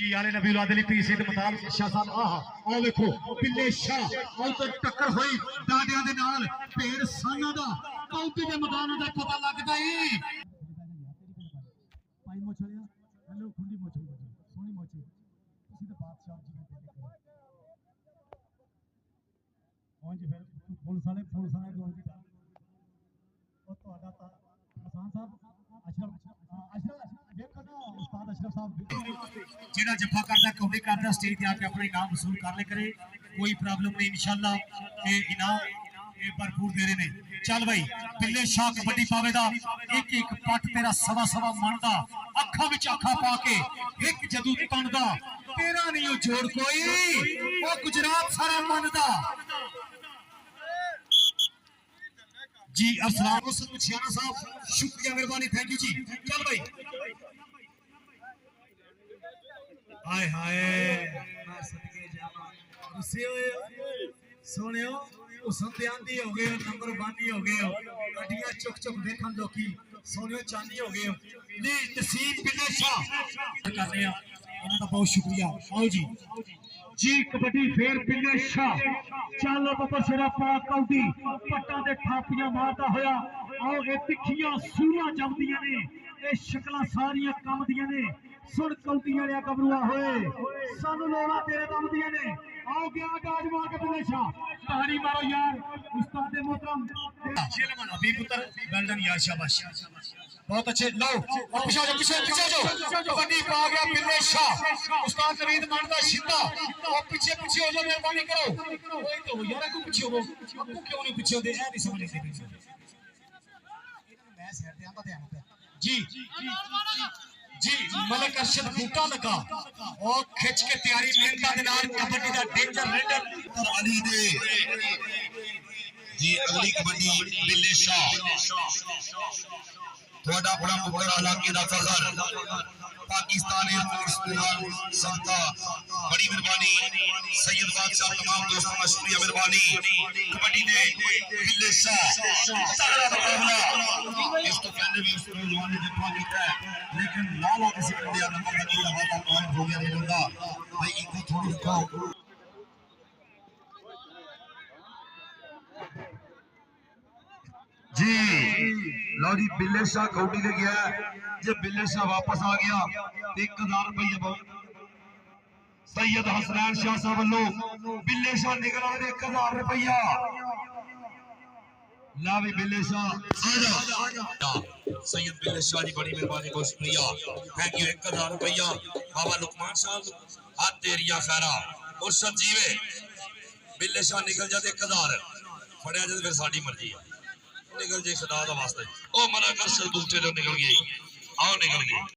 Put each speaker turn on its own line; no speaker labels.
जी आले नबी अली पी सिद्ध मताल शाह साहब आओ देखो बिल्ले शाह और तो टक्कर हुई डाडियां दे नाल भेड़ साना दा कौटी दे मैदान दा पता लगदा ही
पाई मोचलिया हेलो खुंडी मोचल सोनी मोचल ਤੁਸੀਂ ਤਾਂ ਬਾਦਸ਼ਾਹ ਜੀ ਨੇ ਦਿੱਤੇ ਹਾਂ ਜੀ ਫਿਰ ਪੁਲਿਸ ਵਾਲੇ ਕੋਲ ਜੀ ਉਹ ਤੁਹਾਡਾ ਤਾਂ ਹਸਾਨ ਸਾਹਿਬ ਅਸ਼ਰਫ ਦੇਖੋ ਨਾ ਉਸਤਾਦ ਅਸ਼ਰਫ ਸਾਹਿਬ
जेड़ा जफा करदा कौड़ी करदा स्टेज पे आके अपना इनाम वसूल कर ले करे कोई प्रॉब्लम नहीं इंशाल्लाह ये इनाम ये भरपूर दे रहे ने चल भाई बिल्ले शाह कबड्डी पावेदा एक एक पट तेरा सवा सवा मन दा अखा विच अखा पा के एक जदू तन दा तेरा नहीं ओ जोड़ कोई ओ गुजरात सारा मन दा जी अस्सलाम वालेकुम छियाना साहब शुक्रिया मेहरबानी थैंक यू जी चल भाई हाय हाय मैं सदके जावा गुस्से होए सोनियो उसंते आंदी हो गए नंबर 1 हो गए गड्डियां चुक चुक देखन लोकी सोनियो चांदी हो गए ली तहसील बिल्ले शाह करने उन्हां दा बहुत शुक्रिया आओ जी जी कबड्डी फेर बिल्ले शाह चलो बबर सिरा पा कौडी पट्टां दे थापियां मारदा होया आओ ए तिखियां सूला जमदियां ने ए शक्लां सारियां कम दियां ने सुन कौटियां ने गबरुआ होए सानू लोड़ा तेरे दम दिए ने आओ गया डाज मार के बिल्ले शाह ताड़ी मारो यार उस्ताद मोहतरम शेलमन हबीब पुत्र वेल डन यार शाबाश बहुत अच्छे लो पीछे जाओ कबड्डी पा गया बिल्ले शाह उस्ताद नवीद मानदा शिंदा और पीछे पीछे हो जाओ मेहरबानी करो ओए तो यार को पीछे हो आपको क्यों नहीं पीछे दे नहीं समझ नहीं मैं शहर पे आंदा ध्यान पे जी जी मलिक अरशद बूटा लगा और खिंच के तैयारी मेहनत के नाल कबड्डी दा डेंजर रेडर
पर अली दे जी अगली कबड्डी बिल्ले शाह थोड़ा बड़ा पुत्र इलाके दा फखर पाकिस्तान एयरफोर्स पुरान संता बड़ी मेहरबानी सैयद बादशाह तमाम दोस्तों का शुक्रिया मेहरबानी कबड्डी दे बिल्ले शाह तगड़ा मुकाबला इस तो पहले भी उस नौजवान ने जफा किया लेकिन लाला किसी ने दिया नंबर का नहीं लगा पॉइंट हो गया रेडा भाई इनको थोड़ी रखो जी लो जी बिल्ले शाह कौडी ले गया जे बिल्ले शाह वापस आ गया 1000 रुपये बहुत सैयद हसनैन शाह साहब वालों बिल्ले शाह निकल आवे 1000 रुपया ला भी बिल्ले शाह सैयद बिल्ले शाह जी बड़ी मेहरबानी बहुत शुक्रिया थैंक यू 1000 रुपया बाबा लुकमान साहब हाथ तेरिया खैरा मुर्शद जीवे बिल्ले शाह निकल जाते 1000 फड़िया जाते फिर साडी मर्जी है निकल जे खुदा दा वास्ता ओ मना कर सल बूटे निकल गई आओ निकल गई।